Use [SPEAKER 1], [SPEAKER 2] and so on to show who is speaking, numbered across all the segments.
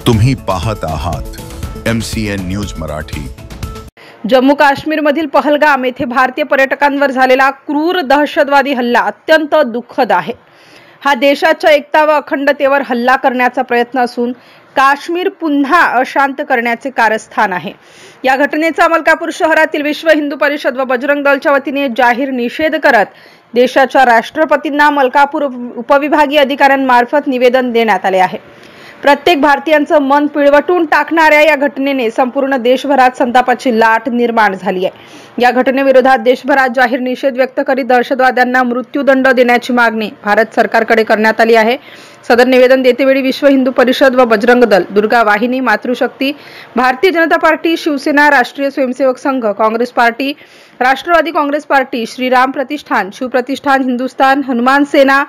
[SPEAKER 1] तुम्ही पाहत आहात MCN न्यूज मराठी।
[SPEAKER 2] जम्मू काश्मीरमधील पहलगाम येथे भारतीय पर्यटकांवर झालेला क्रूर दहशतवादी हल्ला अत्यंत दुःखद आहे। हा देशाच्या एकता व अखंडतेवर हल्ला करण्याचा प्रयत्न असून काश्मीर पुन्हा अशांत करण्याचे कारस्थान आहे। या घटनेचा मलकापूर शहरातील विश्व हिंदू परिषद व बजरंग दलच्या वतीने जाहीर निषेध करत देशाच्या राष्ट्रपतींना मलकापूर उपविभागीय अधिकाऱ्यांमार्फत निवेदन देण्यात आले आहे। प्रत्येक भारतीयांचं मन पिळवटून टाकणाऱ्या या घटनेने संपूर्ण देशभरात संतापाची लाट निर्माण झाली आहे। या घटनेविरोधात देशभरात जाहीर निषेध व्यक्त करीत दहशतवाद्यांना मृत्यूदंड देण्याची मागणी भारत सरकारकडे करण्यात आली आहे। सदर निवेदन देतेवेळी विश्व हिंदू परिषद व बजरंग दल, दुर्गा वाहिनी, मातृशक्ती, भारतीय जनता पार्टी, शिवसेना, राष्ट्रीय स्वयंसेवक संघ, काँग्रेस पार्टी, राष्ट्रवादी काँग्रेस पार्टी, श्रीराम प्रतिष्ठान, शिवप्रतिष्ठान, हिंदुस्थान हनुमान सेना,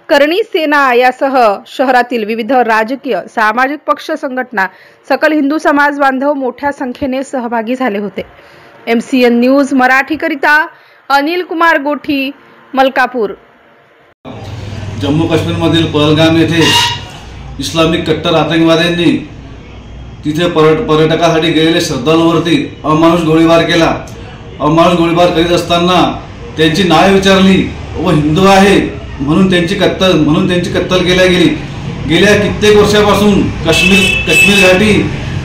[SPEAKER 2] करणी सेना यासह शहरातील विविध राजकीय सामाजिक पक्ष संघटना, सकल हिंदू समाज बांधव मोठ्या संख्येने सहभागी झाले होते। MCN न्यूज मराठी करिता अनिल कुमार गोठी, मलकापूर।
[SPEAKER 3] जम्मू काश्मीर मधील पहलगाम येथे इस्लामिक कट्टर आतंकवाद्यांनी तिथे पर्यटकांसाठी गेलेले श्रद्धाळूंवरती अमानुष गोळीबार केला। अमानुष गोळीबार करीत असताना त्यांची नावे विचारली व हिंदू आहे म्हणून त्यांची कत्तल केल्या गेली। गेल्या कित्येक वर्षापासून काश्मीर घाटी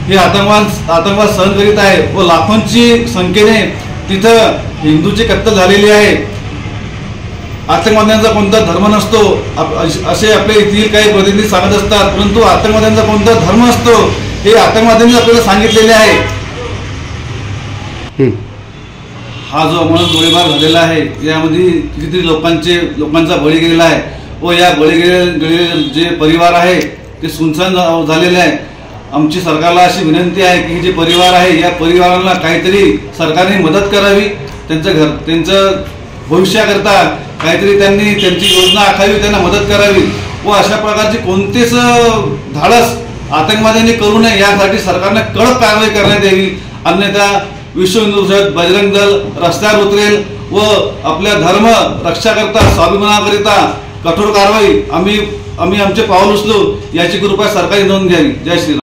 [SPEAKER 3] हे आतंकवाद सहन करीत आहे व लाखोंची संख्येने तिथं हिंदूची कत्तल झालेली आहे। आतंकवाद्यांचा कोणता धर्म नसतो असे आपले येथील काही प्रतिनिधी सांगत असतात, परंतु आतंकवाद्यांचा कोणता धर्म असतो हे आतंकवाद्यांनी आपल्याला सांगितलेले आहे। हा जो अमानुष गोळीबार झालेला आहे यामध्ये कितीतरी लोकांचा बळी गेलेला आहे व या बळी गेलेले जे परिवार आहे ते सुनसान झालेले आहे। आमची सरकारला अशी विनंती आहे की जे परिवार आहे या परिवारांना काहीतरी सरकारने मदत करावी, त्यांचं भविष्याकरता काहीतरी त्यांची योजना आखावी, त्यांना मदत करावी व अशा प्रकारचे कोणतेच धाडस आतंकवाद्यांनी करू नये यासाठी सरकारने कडक कारवाई करण्यात यावी, अन्यथा विश्व हिंदू परिषद बजरंग दल रस्त्यावर उतरेल व आपल्या धर्म रक्षाकरता स्वाभिमानाकरिता कठोर कारवाई आम्ही आमचे पाऊल उचलू याची कृपा सरकारने नोंद घ्यावी। जय श्रीराम।